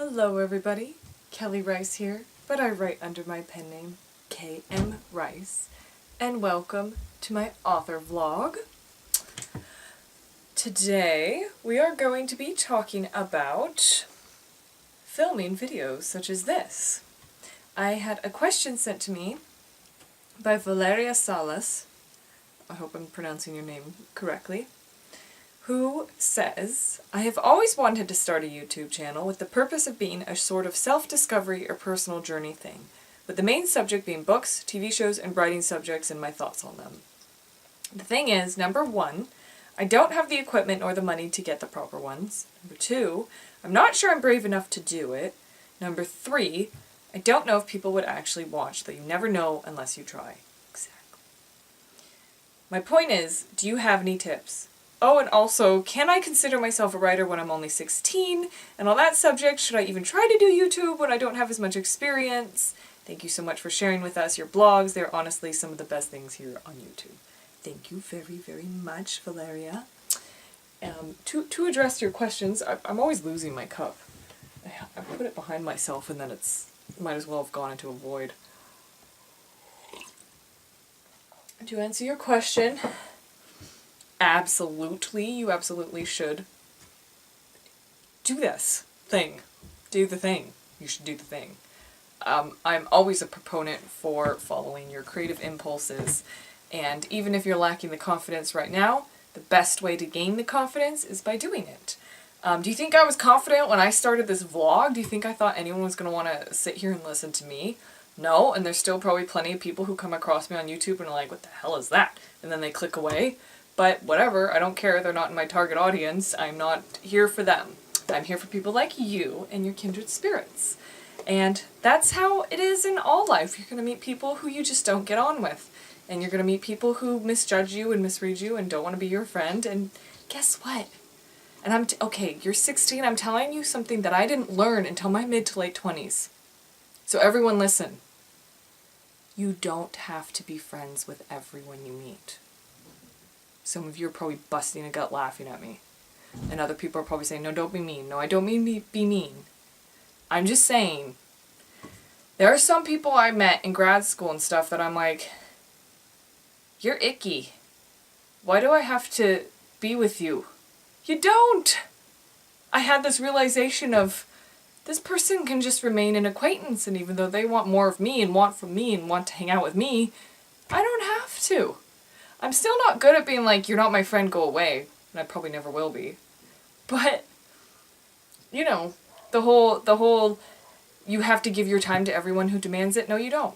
Hello everybody, Kelly Rice here, but I write under my pen name KM Rice, and welcome to my author vlog. Today we are going to be talking about filming videos such as this. I had a question sent to me by Valeria Salas, I hope I'm pronouncing your name correctly, who says, I have always wanted to start a YouTube channel with the purpose of being a sort of self-discovery or personal journey thing, with the main subject being books, TV shows, and writing subjects and my thoughts on them. The thing is, number one, I don't have the equipment or the money to get the proper ones. Number two, I'm not sure I'm brave enough to do it. Number three, I don't know if people would actually watch, though you never know unless you try. Exactly. My point is, do you have any tips? Oh, and also, can I consider myself a writer when I'm only 16? And on that subject, should I even try to do YouTube when I don't have as much experience? Thank you so much for sharing with us your blogs. They're honestly some of the best things here on YouTube. Thank you very, very much, Valeria. To address your questions, I'm always losing my cup. I put it behind myself and then it might as well have gone into a void. To answer your question, absolutely, you absolutely should do this thing. Do the thing. You should do the thing. I'm always a proponent for following your creative impulses, and even if you're lacking the confidence right now, the best way to gain the confidence is by doing it. Do you think I was confident when I started this vlog? Do you think I thought anyone was going to want to sit here and listen to me? No, and there's still probably plenty of people who come across me on YouTube and are like, what the hell is that? And then they click away. But whatever, I don't care, they're not in my target audience, I'm not here for them. I'm here for people like you and your kindred spirits. And that's how it is in all life. You're going to meet people who you just don't get on with. And you're going to meet people who misjudge you and misread you and don't want to be your friend. And guess what? And okay, you're 16, I'm telling you something that I didn't learn until my mid to late 20s. So everyone listen. You don't have to be friends with everyone you meet. Some of you are probably busting a gut laughing at me. And other people are probably saying, no, don't be mean. No, I don't mean be mean. I'm just saying, there are some people I met in grad school and stuff that I'm like, you're icky. Why do I have to be with you? You don't! I had this realization of, this person can just remain an acquaintance, and even though they want more of me and want from me and want to hang out with me, I don't have to. I'm still not good at being like, you're not my friend, go away. And I probably never will be. But, you know, the whole, you have to give your time to everyone who demands it. No, you don't.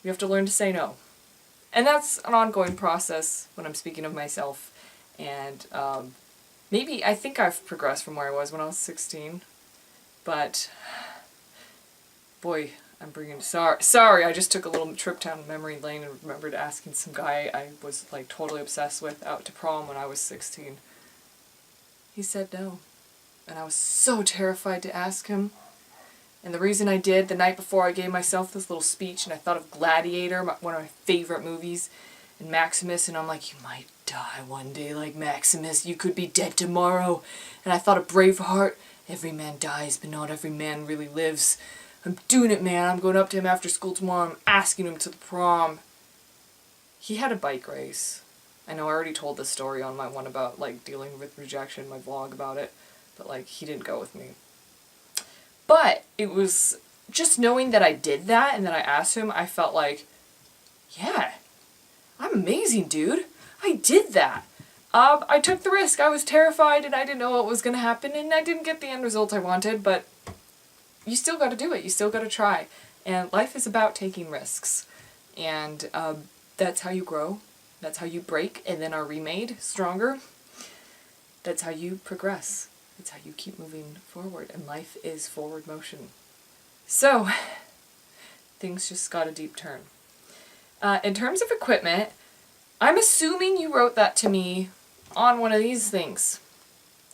You have to learn to say no. And that's an ongoing process when I'm speaking of myself. And maybe, I think I've progressed from where I was when I was 16. But, boy, I'm bringing, sorry, I just took a little trip down memory lane and remembered asking some guy I was like totally obsessed with out to prom when I was 16. He said no. And I was so terrified to ask him. And the reason I did, the night before I gave myself this little speech, and I thought of Gladiator, one of my favorite movies, and Maximus, and I'm like, you might die one day like Maximus, you could be dead tomorrow. And I thought of Braveheart, every man dies, but not every man really lives. I'm doing it, man. I'm going up to him after school tomorrow. I'm asking him to the prom. He had a bike race. I know I already told this story on my one about, like, dealing with rejection, my vlog about it. But, like, he didn't go with me. But it was just knowing that I did that and that I asked him, I felt like, yeah, I'm amazing, dude. I did that. I took the risk. I was terrified and I didn't know what was going to happen and I didn't get the end result I wanted, but you still got to do it. You still got to try. And life is about taking risks. And that's how you grow. That's how you break and then are remade stronger. That's how you progress. That's how you keep moving forward. And life is forward motion. So, things just got a deep turn. In terms of equipment, I'm assuming you wrote that to me on one of these things.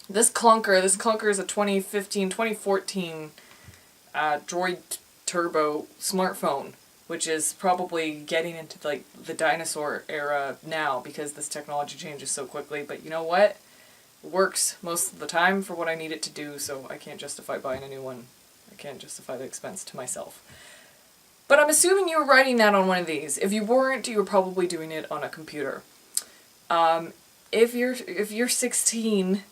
This clunker is a 2014 Droid Turbo smartphone, which is probably getting into like the dinosaur era now because this technology changes so quickly. But you know what? It works most of the time for what I need it to do, so I can't justify buying a new one. I can't justify the expense to myself. But I'm assuming you were writing that on one of these. If you weren't, you were probably doing it on a computer. If you're 16,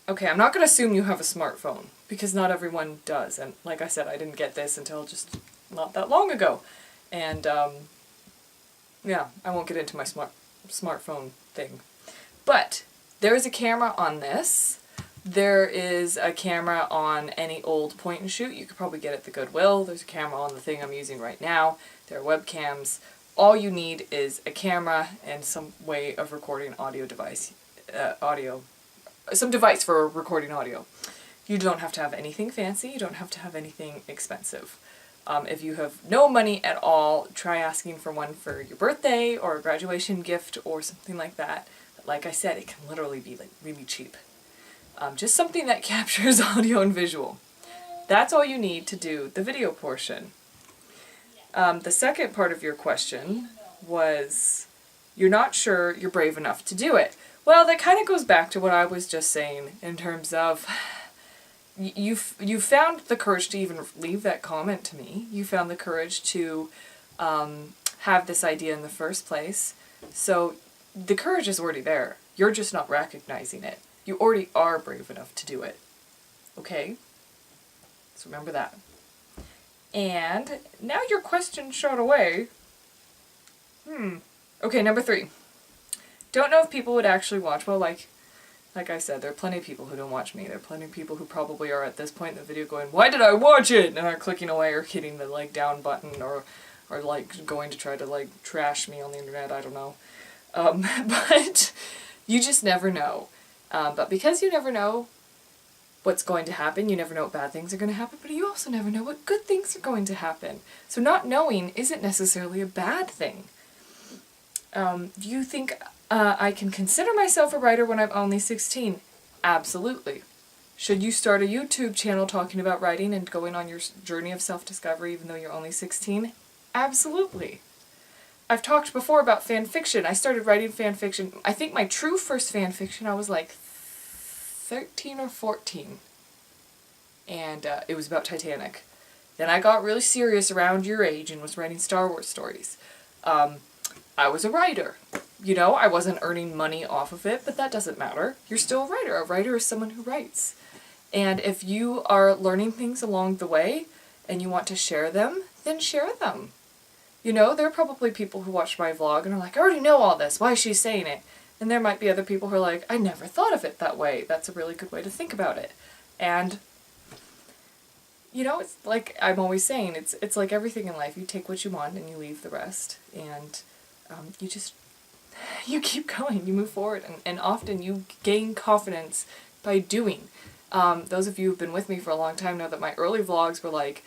okay, I'm not going to assume you have a smartphone, because not everyone does. And like I said, I didn't get this until just not that long ago. And, yeah, I won't get into my smartphone thing. But there is a camera on this. There is a camera on any old point and shoot. You could probably get it at the Goodwill. There's a camera on the thing I'm using right now. There are webcams. All you need is a camera and some way of recording some device for recording audio. You don't have to have anything fancy. You don't have to have anything expensive. If you have no money at all, try asking for one for your birthday or a graduation gift or something like that. But like I said, it can literally be like really cheap. Just something that captures audio and visual. That's all you need to do the video portion. The second part of your question was, you're not sure you're brave enough to do it. Well, that kind of goes back to what I was just saying in terms of, you found the courage to even leave that comment to me. You found the courage to have this idea in the first place. So the courage is already there. You're just not recognizing it. You already are brave enough to do it. Okay? So remember that. And now your question shot away. Okay, number 3. Don't know if people would actually watch. Well, like I said, there are plenty of people who don't watch me. There are plenty of people who probably are at this point in the video going, why did I watch it? And are clicking away or hitting the like down button or like going to try to like trash me on the internet. I don't know. But you just never know. But because you never know what's going to happen, you never know what bad things are going to happen, but you also never know what good things are going to happen. So not knowing isn't necessarily a bad thing. Do you think I can consider myself a writer when I'm only 16? Absolutely. Should you start a YouTube channel talking about writing and going on your journey of self-discovery even though you're only 16? Absolutely. I've talked before about fan fiction. I started writing fan fiction. I think my true first fan fiction, I was like 13 or 14. And it was about Titanic. Then I got really serious around your age and was writing Star Wars stories. I was a writer. You know, I wasn't earning money off of it, but that doesn't matter. You're still a writer. A writer is someone who writes. And if you are learning things along the way and you want to share them, then share them. You know, there are probably people who watch my vlog and are like, I already know all this, why is she saying it? And there might be other people who are like, I never thought of it that way. That's a really good way to think about it. And, you know, it's like I'm always saying, it's like everything in life. You take what you want and you leave the rest. And you keep going, you move forward. And often you gain confidence by doing. Those of you who've been with me for a long time know that my early vlogs were like,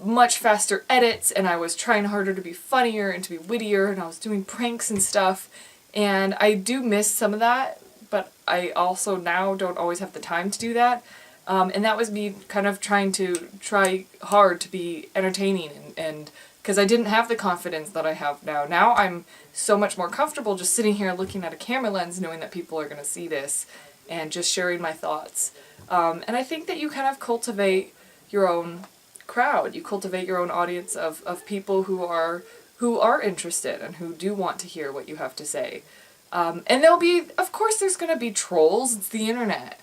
much faster edits, and I was trying harder to be funnier and to be wittier, and I was doing pranks and stuff, and I do miss some of that, but I also now don't always have the time to do that, and that was me kind of trying hard to be entertaining, and because I didn't have the confidence that I have now. Now I'm so much more comfortable just sitting here looking at a camera lens knowing that people are going to see this, and just sharing my thoughts, and I think that you kind of cultivate your own crowd. You cultivate your own audience of people who are interested and who do want to hear what you have to say. And there'll be, of course there's going to be trolls, it's the internet.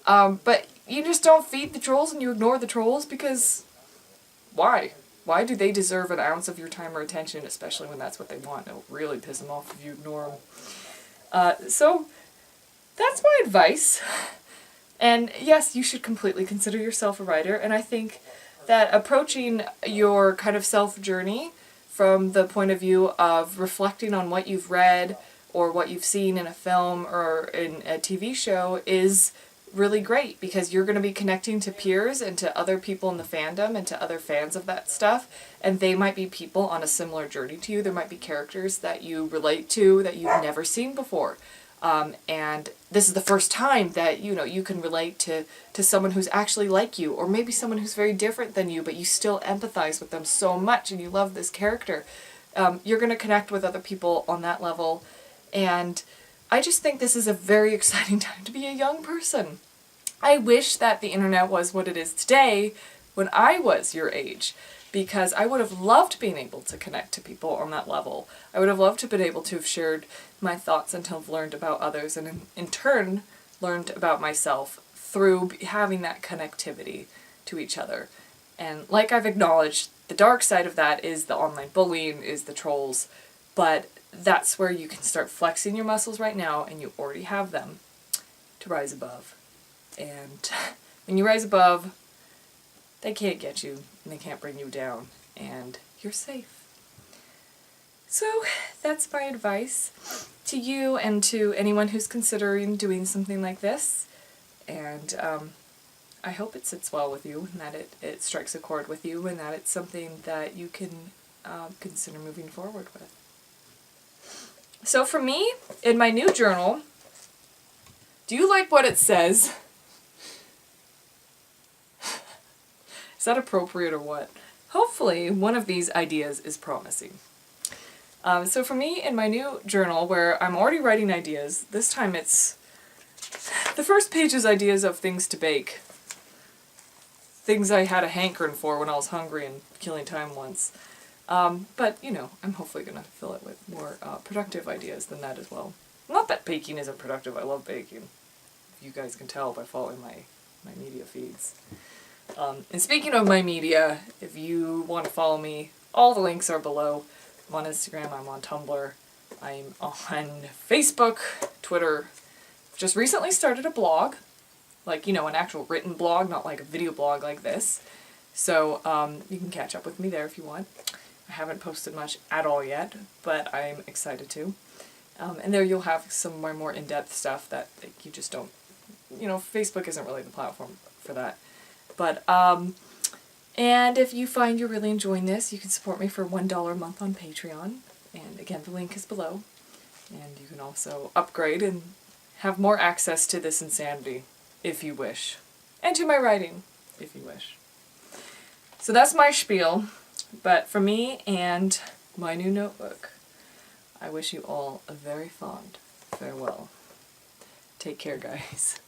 But you just don't feed the trolls and you ignore the trolls because why? Why do they deserve an ounce of your time or attention, especially when that's what they want? It'll really piss them off if you ignore them. So that's my advice. And yes, you should completely consider yourself a writer, and I think that approaching your kind of self-journey from the point of view of reflecting on what you've read or what you've seen in a film or in a TV show is really great, because you're going to be connecting to peers and to other people in the fandom and to other fans of that stuff, and they might be people on a similar journey to you. There might be characters that you relate to that you've never seen before. And this is the first time that, you know, you can relate to someone who's actually like you, or maybe someone who's very different than you, but you still empathize with them so much and you love this character. You're going to connect with other people on that level, and I just think this is a very exciting time to be a young person. I wish that the internet was what it is today when I was your age, because I would have loved being able to connect to people on that level. I would have loved to have been able to have shared my thoughts and to have learned about others, and in turn learned about myself through having that connectivity to each other. And like I've acknowledged, the dark side of that is the online bullying, is the trolls, but that's where you can start flexing your muscles right now, and you already have them, to rise above. And when you rise above, they can't get you, and they can't bring you down, and you're safe. So that's my advice to you and to anyone who's considering doing something like this. And I hope it sits well with you, and that it strikes a chord with you, and that it's something that you can consider moving forward with. So for me, in my new journal, do you like what it says? Is that appropriate or what? Hopefully one of these ideas is promising. So for me, in my new journal, where I'm already writing ideas, this time it's... the first page is ideas of things to bake. Things I had a hankering for when I was hungry and killing time once. But, you know, I'm hopefully going to fill it with more productive ideas than that as well. Not that baking isn't productive, I love baking. You guys can tell by following my media feeds. And speaking of my media, if you want to follow me, all the links are below. I'm on Instagram, I'm on Tumblr, I'm on Facebook, Twitter. Just recently started a blog, like, you know, an actual written blog, not like a video blog like this. So you can catch up with me there if you want. I haven't posted much at all yet, but I'm excited to. And there you'll have some of my more in-depth stuff that you just don't, you know, Facebook isn't really the platform for that. But, and if you find you're really enjoying this, you can support me for $1 a month on Patreon. And again, the link is below. And you can also upgrade and have more access to this insanity, if you wish. And to my writing, if you wish. So that's my spiel. But for me and my new notebook, I wish you all a very fond farewell. Take care, guys.